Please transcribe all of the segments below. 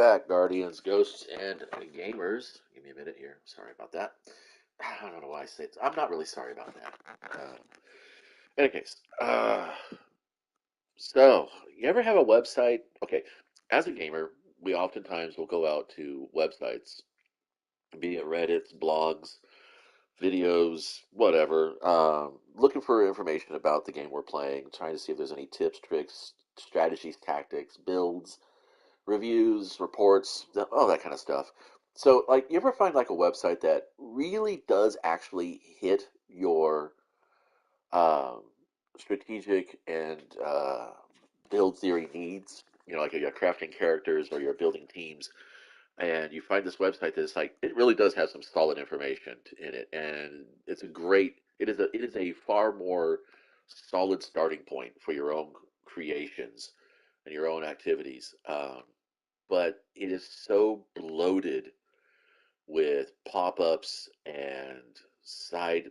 back, Guardians, Ghosts, and Gamers. Give me a minute here. Sorry about that. I don't know why I say it. I'm not really sorry about that. In any case, so you ever have a website? Okay, as a gamer, we oftentimes will go out to websites, be it Reddits, blogs, videos, whatever, looking for information about the game we're playing, trying to see if there's any tips, tricks, strategies, tactics, builds, reviews, reports, all that kind of stuff. So, like, you ever find like a website that really does actually hit your um, strategic and build theory needs? You know, like you're crafting characters or you're building teams, and you find this website that's like it really does have some solid information in it, and it's a great. It is a far more solid starting point for your own creations and your own activities. But it is so bloated with pop-ups and side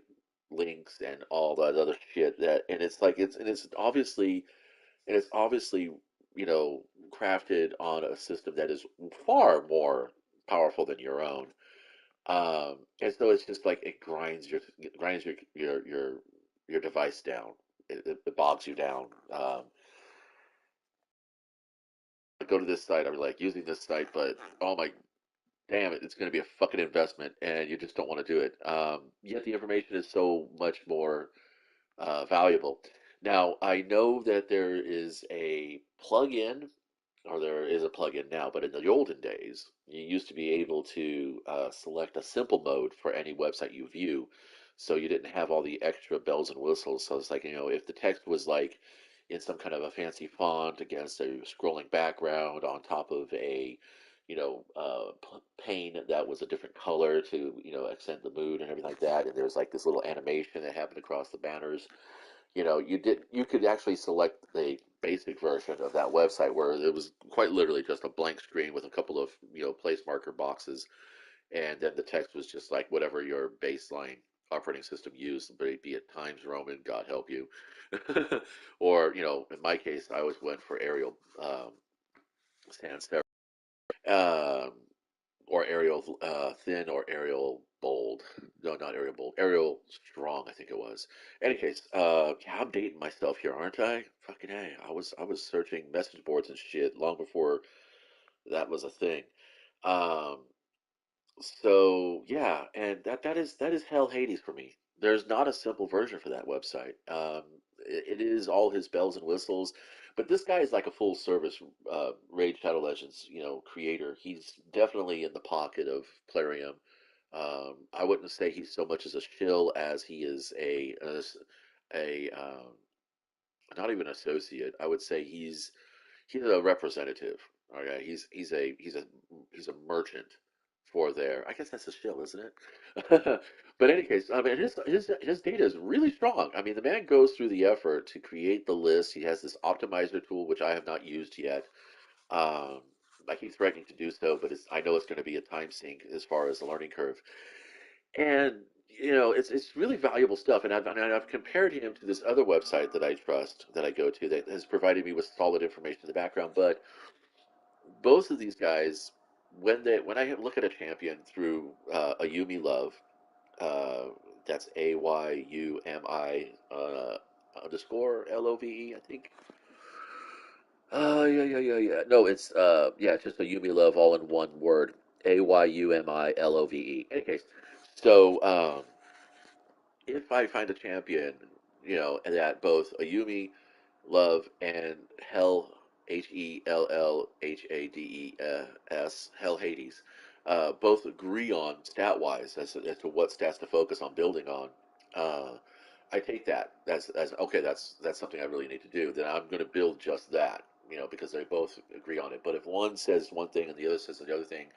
links and all that other shit that and it's obviously crafted on a system that is far more powerful than your own, and so it's just like it grinds your device down. It bogs you down. I go to this site, I'm like using this site, but oh my damn it, it's going to be a fucking investment, and you just don't want to do it. Yet the information is so much more valuable. Now, I know that there is a plugin, or there is a plugin now, but in the olden days, you used to be able to select a simple mode for any website you view, so you didn't have all the extra bells and whistles. So it's like, if the text was like in some kind of a fancy font against a scrolling background on top of a pane that was a different color to accent the mood and everything like that, and there's like this little animation that happened across the banners. You could actually select the basic version of that website where it was quite literally just a blank screen with a couple of place marker boxes, and then the text was just like whatever your baseline operating system used, be it Times Roman, God help you, or in my case, I always went for Arial sans serif, um, or Arial thin, or Arial bold. No, not Arial bold. Arial strong, I think it was. Any case, yeah, I'm dating myself here, aren't I? Fucking hey, I was searching message boards and shit long before that was a thing. Um, so yeah, and that is hell Hades for me. There's not a simple version for that website. It is all his bells and whistles, but this guy is like a full service Raid Shadow Legends, creator. He's definitely in the pocket of Plarium. I wouldn't say he's so much as a shill as he is a not even associate. I would say he's a representative. Okay, he's a merchant for there. I guess that's a shill, isn't it? But in any case, I mean, his data is really strong. I mean, the man goes through the effort to create the list. He has this optimizer tool, which I have not used yet. Um, I keep threatening to do so, but I know it's going to be a time sink as far as the learning curve. And it's really valuable stuff. And I've compared him to this other website that I trust, that I go to, that has provided me with solid information in the background. But both of these guys, when I look at a champion through a Yumi Love, uh, that's AYUMI underscore LOVE, I think. Yeah, yeah, yeah, yeah. No, it's yeah, it's just a Yumi Love all in one word. AYUMILOVE. In any case, so if I find a champion, and that both Ayumi, Love, and Hell, HellHades, Hell Hades, both agree on stat wise as to what stats to focus on building on, uh, I take that. That's okay. That's something I really need to do. Then I'm going to build just that, because they both agree on it. But if one says one thing and the other says the other thing,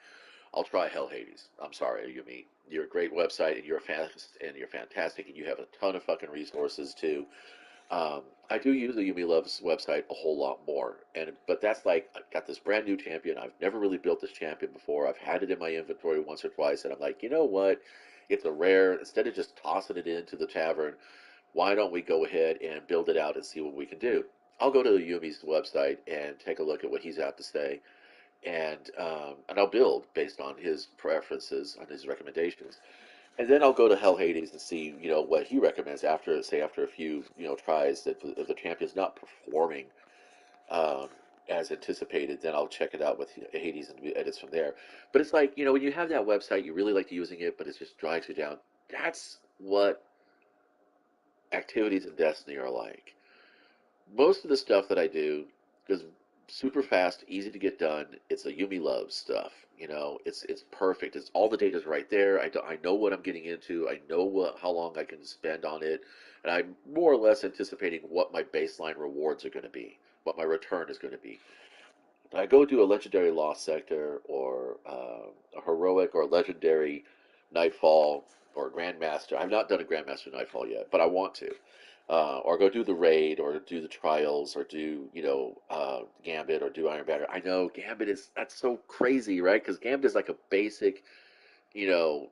I'll try HellHades. I'm sorry, Yumi. You're a great website, and you're fast, and you're fantastic, and you have a ton of fucking resources too. I do use the Yumi Loves website a whole lot more, but that's like I've got this brand new champion. I've never really built this champion before. I've had it in my inventory once or twice, and I'm like, you know what? It's a rare. Instead of just tossing it into the tavern, why don't we go ahead and build it out and see what we can do? I'll go to Yumi's website and take a look at what he's out to say, and I'll build based on his preferences, on his recommendations, and then I'll go to HellHades and see, what he recommends after, say, after a few, tries that if the champion's not performing um, as anticipated, then I'll check it out with Hades and do edits from there. But it's like, when you have that website, you really like using it, but it just drives you down. That's what activities in Destiny are like. Most of the stuff that I do is super fast, easy to get done. It's a Yumi loves stuff. It's perfect. It's all the data's right there. I know what I'm getting into. I know how long I can spend on it, and I'm more or less anticipating what my baseline rewards are going to be, what my return is going to be. I go do a legendary Lost Sector or a heroic or legendary Nightfall or Grandmaster. I've not done a Grandmaster Nightfall yet, but I want to. Or go do the raid, or do the trials, or do Gambit, or do Iron Banner. I know Gambit that's so crazy, right? Because Gambit is like a basic you know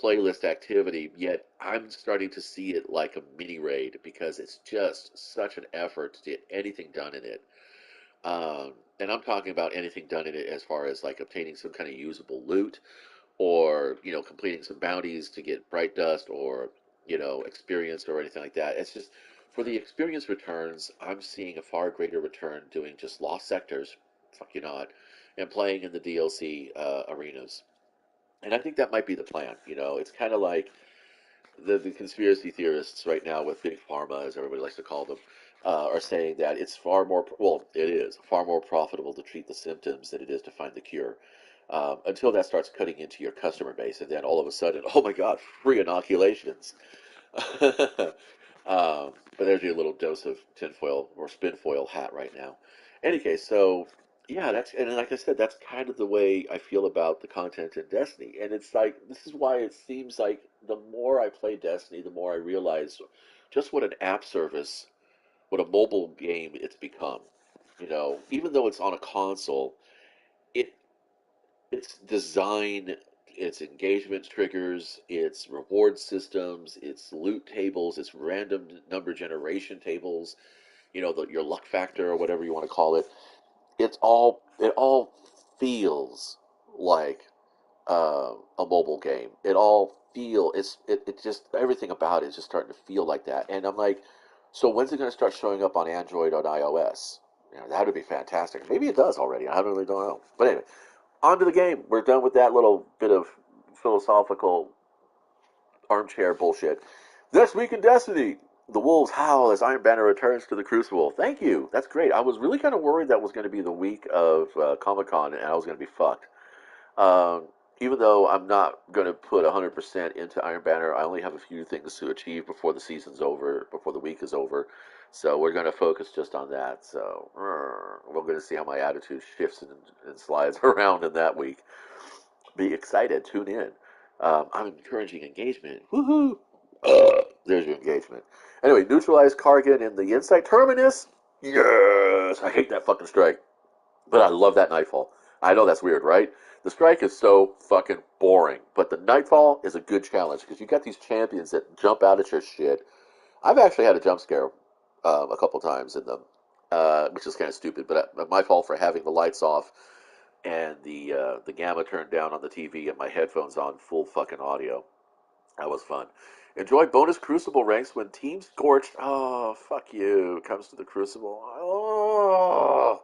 playlist activity. Yet I'm starting to see it like a mini raid because it's just such an effort to get anything done in it. And I'm talking about anything done in it as far as like obtaining some kind of usable loot, or completing some bounties to get bright dust, or experience or anything like that. It's just for the experience returns, I'm seeing a far greater return doing just lost sectors, fuck you not, and playing in the DLC arenas. And I think that might be the plan. It's kind of like the conspiracy theorists right now with big pharma, as everybody likes to call them, are saying that it's far more, well, it is far more profitable to treat the symptoms than it is to find the cure. Until that starts cutting into your customer base, and then all of a sudden, oh my God, free inoculations. But there's your little dose of tinfoil or spinfoil hat right now. Any case, so yeah, and like I said, that's kind of the way I feel about the content in Destiny. And it's like this is why it seems like the more I play Destiny, the more I realize just what an app service, what a mobile game it's become. Even though it's on a console, it its design, its engagement triggers, its reward systems, its loot tables, its random number generation tables, your luck factor or whatever you want to call it. It all feels like a mobile game. It just everything about it is just starting to feel like that. And I'm like, so when's it going to start showing up on Android or iOS? That would be fantastic. Maybe it does already. I really don't know. But anyway, on to the game. We're done with that little bit of philosophical armchair bullshit. This week in Destiny, the wolves howl as Iron Banner returns to the Crucible. Thank you. That's great. I was really kind of worried that was going to be the week of Comic Con and I was going to be fucked. Um, Even though I'm not going to put 100% into Iron Banner, I only have a few things to achieve before the season's over, before the week is over. So we're going to focus just on that. So we're going to see how my attitude shifts and slides around in that week. Be excited. Tune in. I'm encouraging engagement. Woohoo! There's your engagement. Anyway, neutralize Kargan in the Insight Terminus. Yes! I hate that fucking strike. But I love that Nightfall. I know that's weird, right? The strike is so fucking boring. But the Nightfall is a good challenge because you got these champions that jump out at your shit. I've actually had a jump scare a couple times in them, which is kind of stupid, but my fault for having the lights off and the gamma turned down on the TV and my headphones on full fucking audio. That was fun. Enjoy bonus Crucible ranks when Team Scorched. Oh, fuck you. Comes to the Crucible. Oh,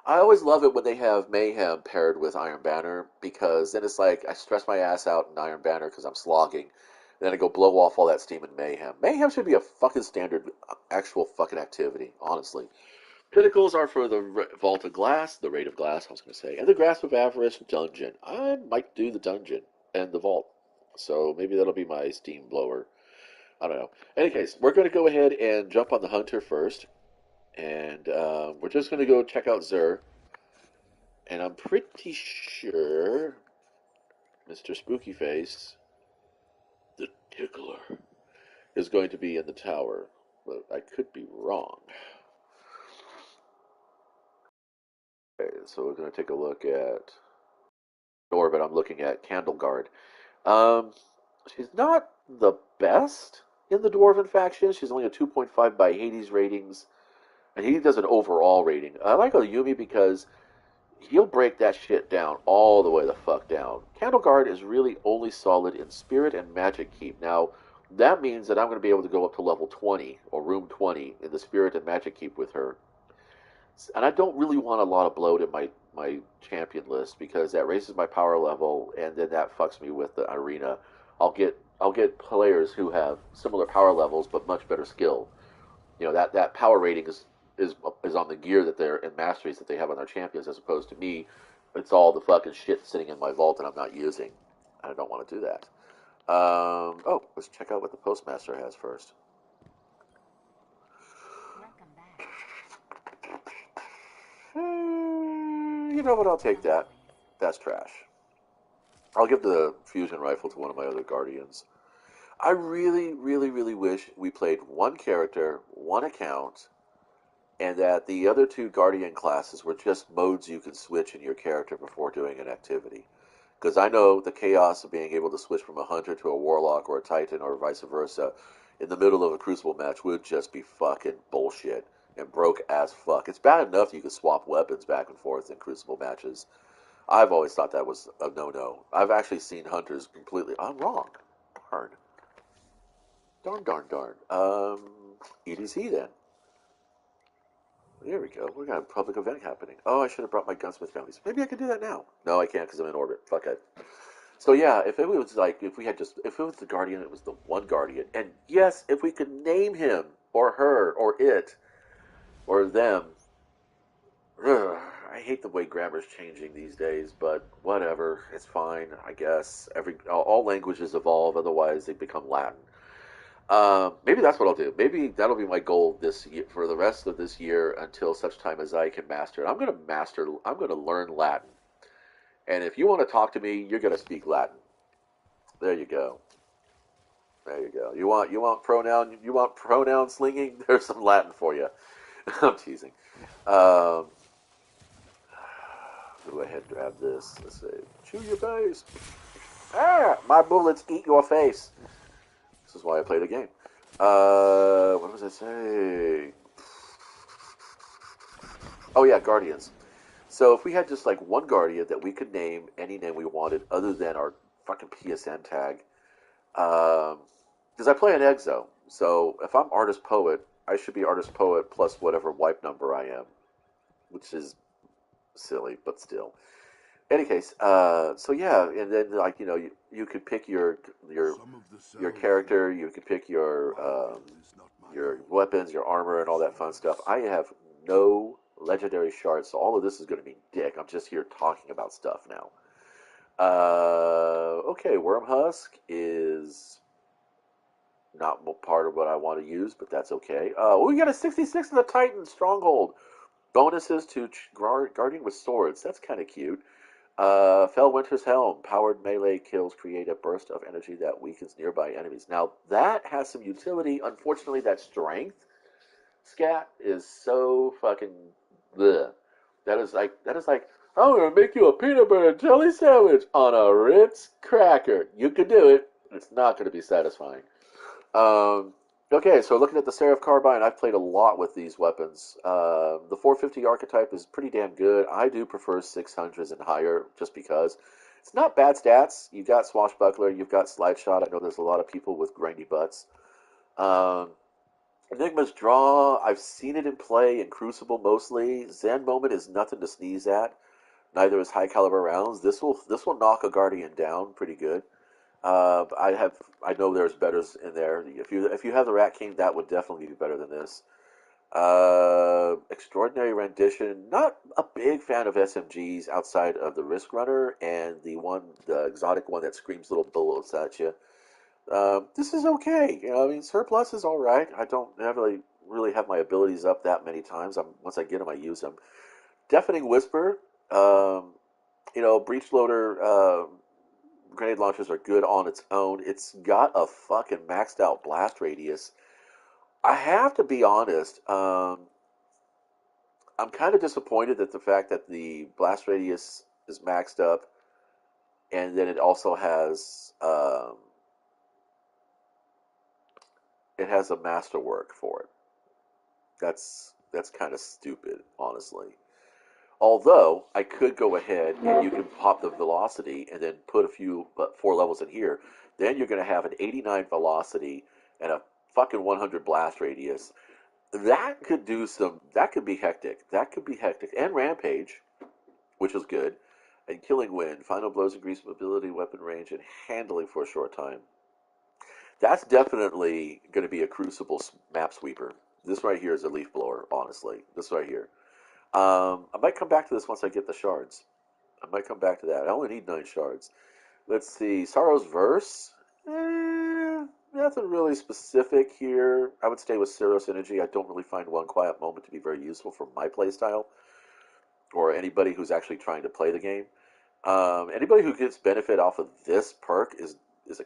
I always love it when they have Mayhem paired with Iron Banner because then it's like I stress my ass out in Iron Banner because I'm slogging. And then I go blow off all that steam in Mayhem. Mayhem should be a fucking standard actual fucking activity, honestly. Pinnacles are for the Vault of Glass, the Raid of Glass, I was going to say, and the Grasp of Avarice dungeon. I might do the dungeon and the vault. So maybe that'll be my steam blower. I don't know. In any case, we're going to go ahead and jump on the Hunter first. And we're just going to go check out Zur. And I'm pretty sure Mr. Spooky Face, the Tickler, is going to be in the tower. But I could be wrong. Okay, so we're going to take a look at Orbit. I'm looking at Candle Guard. Um, she's not the best in the Dwarven faction. She's only a 2.5 by Hades ratings. And he does an overall rating. I like Yumi because he'll break that shit down all the way the fuck down. Candleguard is really only solid in Spirit and Magic Keep. Now, that means that I'm going to be able to go up to level 20 or room 20 in the Spirit and Magic Keep with her. And I don't really want a lot of bloat in my champion list because that raises my power level and then that fucks me with the arena. I'll get players who have similar power levels but much better skill. That power rating is on the gear that they're and masteries that they have on their champions, as opposed to me. It's all the fucking shit sitting in my vault and I'm not using. I don't want to do that. Let's check out what the postmaster has first. You know what? I'll take that. That's trash. I'll give the fusion rifle to one of my other guardians. I really, really, really wish we played one character, one account, and that the other two Guardian classes were just modes you can switch in your character before doing an activity. Because I know the chaos of being able to switch from a hunter to a warlock or a titan or vice versa in the middle of a crucible match would just be fucking bullshit and broke as fuck. It's bad enough you can swap weapons back and forth in crucible matches. I've always thought that was a no-no. I've actually seen hunters completely... I'm wrong. Darn. Darn. EDC then. There we go. We got a public event happening. Oh, I should have brought my gunsmith bounties. Maybe I can do that now. No, I can't because I'm in orbit. Fuck it. So yeah, if it was like, if it was the Guardian, it was the one Guardian. And yes, if we could name him, or her, or it, or them. Ugh, I hate the way grammar's changing these days, but whatever. It's fine, I guess. All languages evolve, otherwise they become Latin. Maybe that's what I'll do. Maybe that'll be my goal this year for the rest of this year until such time as I can master it. I'm gonna learn Latin. And if you want to talk to me, you're gonna speak Latin. There you go. There you go. You want pronoun slinging? There's some Latin for you. I'm teasing. Um, go ahead and grab this. Let's see. Chew your face. Ah, my bullets eat your face. This is why I play the game. What was I saying? Oh yeah, Guardians. So if we had just like one Guardian that we could name any name we wanted other than our fucking PSN tag, because I play an exo, so if I'm artist poet, I should be artist poet plus whatever wipe number I am, which is silly, but still. Any case, so yeah, and then like you could pick your character, you could pick your weapons, your armor, and all that fun stuff. I have no legendary shards, so all of this is going to be dick. I'm just here talking about stuff now. Okay, Worm Husk is not part of what I want to use, but that's okay. We got a 66 in the Titan Stronghold. Bonuses to Guardian with Swords. That's kind of cute. Fellwinter's Helm. Powered melee kills create a burst of energy that weakens nearby enemies. Now, that has some utility. Unfortunately, that strength scat is so fucking bleh. That is like, I'm gonna make you a peanut butter and jelly sandwich on a Ritz cracker. You could do it. It's not gonna be satisfying. Um, okay, so looking at the Seraph Carbine, I've played a lot with these weapons. The 450 archetype is pretty damn good. I do prefer 600s and higher just because it's not bad stats. You've got Swashbuckler, you've got Slide Shot. I know there's a lot of people with grindy butts. Um, Enigma's Draw, I've seen it in play in Crucible mostly. Zen Moment is nothing to sneeze at. Neither is High Caliber Rounds. This will knock a Guardian down pretty good. I know there's betters in there. If you have the Rat King, that would definitely be better than this. Extraordinary Rendition. Not a big fan of SMGs outside of the Risk Runner and the exotic one that screams little bullets at you. This is okay. I mean, Surplus is all right. I don't really have my abilities up that many times. Once I get them, I use them. Deafening Whisper. Breach Loader. Grenade launchers are good on its own. It's got a fucking maxed out blast radius. I have to be honest. I'm kind of disappointed that the fact that the blast radius is maxed up, and then it also has a masterwork for it. That's kind of stupid, honestly. Although I could go ahead and you can pop the velocity and then put a few, but 4 levels in here. Then you're going to have an 89 velocity and a fucking 100 blast radius. That could do some. That could be hectic. That could be hectic. And rampage, which is good. And killing wind, final blows increase mobility, weapon range, and handling for a short time. That's definitely going to be a crucible map sweeper. This right here is a leaf blower. Honestly, this right here. I might come back to this once I get the shards. I might come back to that. I only need 9 shards. Let's see. Sorrow's Verse. Nothing really specific here. I would stay with Ceros Energy. I don't really find One Quiet Moment to be very useful for my playstyle or anybody who's actually trying to play the game. Anybody who gets benefit off of this perk is a,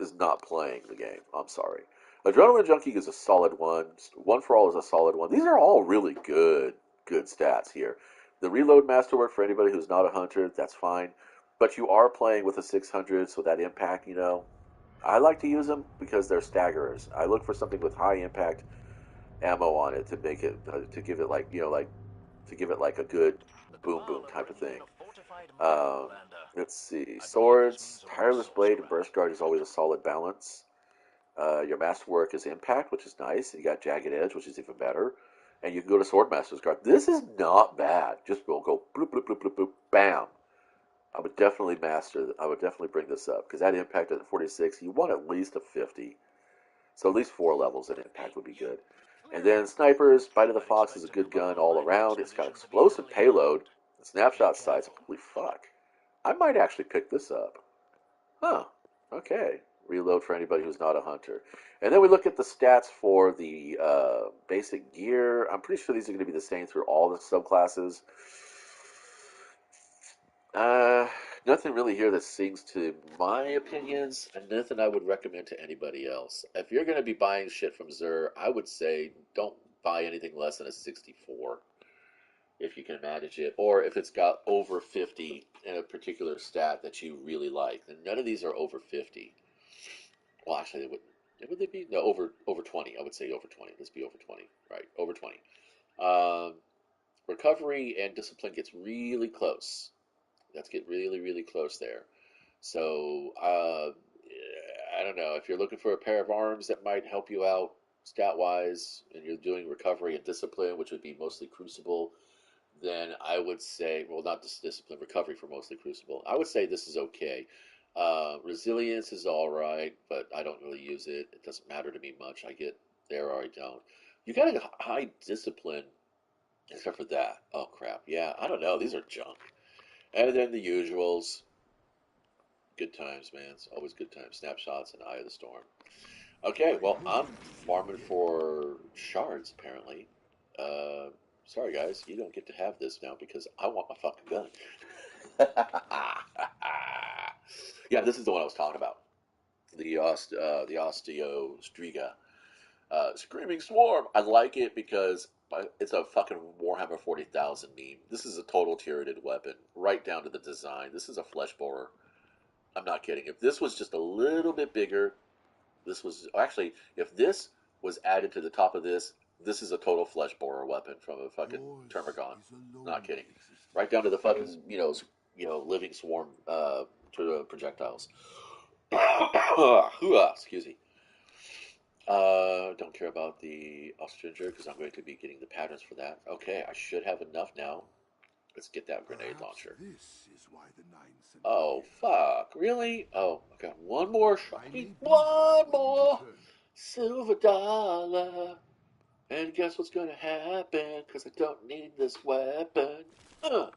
is not playing the game. I'm sorry. Adrenaline Junkie is a solid one. One for All is a solid one. These are all really good stats here. The Reload Masterwork for anybody who's not a hunter, that's fine. But you are playing with a 600, so that impact, I like to use them because they're staggerers. I look for something with high impact ammo on it to make it to give it to give it like a good boom boom type of thing. Um, let's see, swords, tireless blade, and burst guard is always a solid balance. Your masterwork is impact, which is nice. You got jagged edge, which is even better. And you can go to swordmaster's guard. This is not bad. Just go bloop bloop bloop bloop bloop, bam. I would definitely bring this up because that impact at 46, you want at least a 50. So at least 4 levels in impact would be good. And then snipers, Bite of the Fox is a good gun all around. It's got explosive payload, snapshot size. Holy fuck! I might actually pick this up. Huh? Okay. Reload for anybody who's not a hunter. And then we look at the stats for the basic gear. I'm pretty sure these are going to be the same through all the subclasses. Uh, Nothing really here that sings to my opinions, and nothing I would recommend to anybody else. If you're going to be buying shit from Xur, I would say don't buy anything less than a 64 if you can manage it, or if it's got over 50 in a particular stat that you really like. And none of these are over 50. Well, actually, they wouldn't. Would they be? No, over 20. I would say over 20. Let's be over 20. Right, over 20. Um, Recovery and discipline gets really close. Let's get really close there. So I don't know if you're looking for a pair of arms that might help you out stat wise, and you're doing recovery and discipline, which would be mostly Crucible. Then I would say, well, not just discipline, recovery for mostly Crucible. I would say this is okay. Resilience is all right, but I don't really use it. It doesn't matter to me much. I get there or I don't. You got a high discipline, except for that. Oh crap! Yeah, I don't know. These are junk. And then the usuals. Good times, man. It's always good times. Snapshots and Eye of the Storm. Okay, well, I'm farming for shards, apparently. Uh, Sorry, guys. You don't get to have this now because I want my fucking gun. Yeah, this is the one I was talking about. The Osteo Striga. Screaming Swarm. I like it because it's a fucking Warhammer 40,000 meme. This is a total Tyranid weapon, right down to the design. This is a flesh borer. I'm not kidding. If this was just a little bit bigger, this was actually, if this was added to the top of this, this is a total flesh borer weapon from a fucking Termagon. Not kidding. Right down to the fucking, living swarm projectiles. Excuse me. Don't care about the Austringer because I'm going to be getting the patterns for that. Okay, I should have enough now. Let's get that grenade launcher. Oh, fuck. Really? Oh, I got one more shiny. One more silver dollar. And guess what's gonna happen? Because I don't need this weapon. Okay.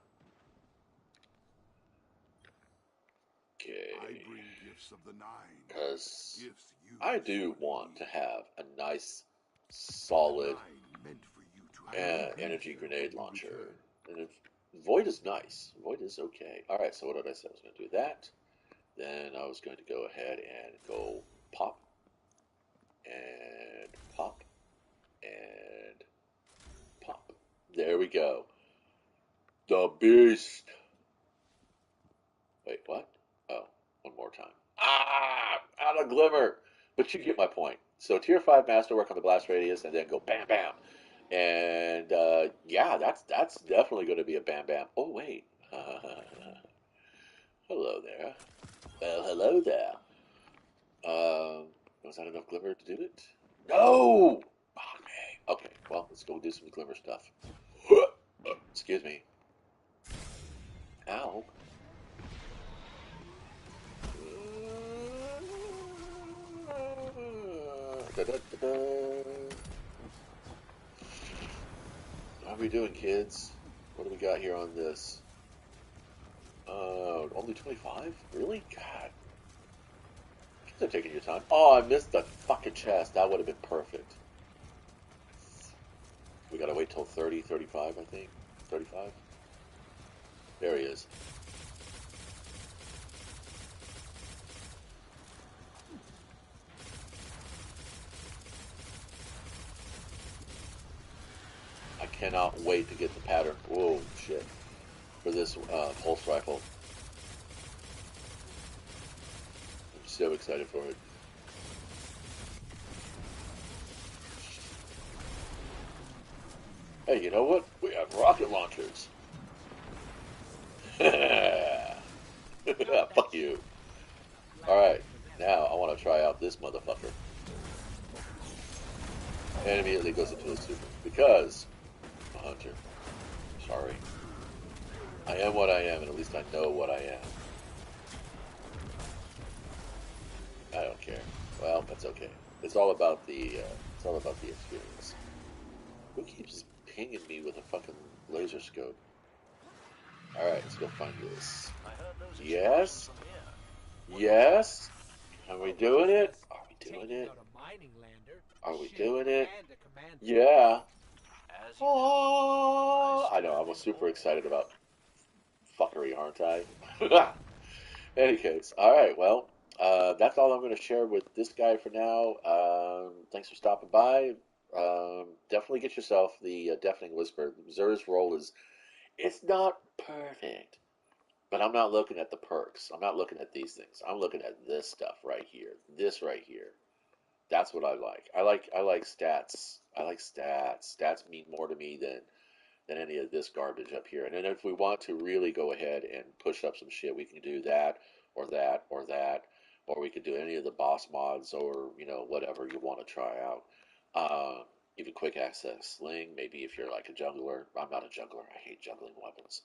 Because I do want to have a nice, solid energy grenade launcher. And if Void is nice. Void is okay. Alright, so what did I say? I was going to do that. Then I was going to go ahead and go pop. And pop. And pop. There we go. The beast. Wait, what? Oh, one more time. Ah! Out of glimmer! But you get my point. So tier 5 masterwork on the blast radius and then go bam bam. And yeah, that's definitely going to be a Bam Bam. Oh wait, hello there. Well, hello there. Was that enough glimmer to do it? No. Okay. Okay. Well, let's go do some glimmer stuff. Excuse me. Ow. Da, da, da, da. How are we doing, kids? What do we got here on this? Only 25? Really? God. They're taking your time. Oh, I missed the fucking chest. That would have been perfect. We gotta wait till 30, 35, I think. 35? There he is. I cannot wait to get the pattern. Whoa, shit. For this pulse rifle. I'm so excited for it. Hey, you know what? We have rocket launchers. Fuck you. Alright, now I want to try out this motherfucker. And immediately goes into a super. Because I'm a hunter. Sorry. I am what I am, and at least I know what I am. I don't care. Well, that's okay. It's all about the experience. Who keeps pinging me with a fucking laser scope? All right, let's go find this. Yes, yes. Are we doing it? Are we doing it? Are we doing it? Yeah. Oh, I know. I was super excited about fuckery, aren't I? Any case, all right. Well, that's all I'm going to share with this guy for now. Thanks for stopping by. Definitely get yourself the Deafening Whisper. Zer's role is it's not perfect, but I'm not looking at the perks. I'm not looking at these things. I'm looking at this stuff right here. This right here. That's what I like. I like stats. I like stats. Stats mean more to me than any of this garbage up here. And then if we want to really go ahead and push up some shit, we can do that or that or that, or we could do any of the boss mods or whatever you want to try out. Even quick access sling. Maybe if you're like a juggler. I'm not a juggler. I hate juggling weapons.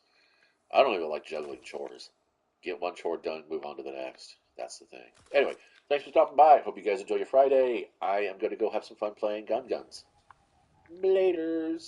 I don't even like juggling chores. Get one chore done, move on to the next. That's the thing. Anyway, thanks for stopping by. Hope you guys enjoy your Friday. I am going to go have some fun playing Gun Guns. Laters.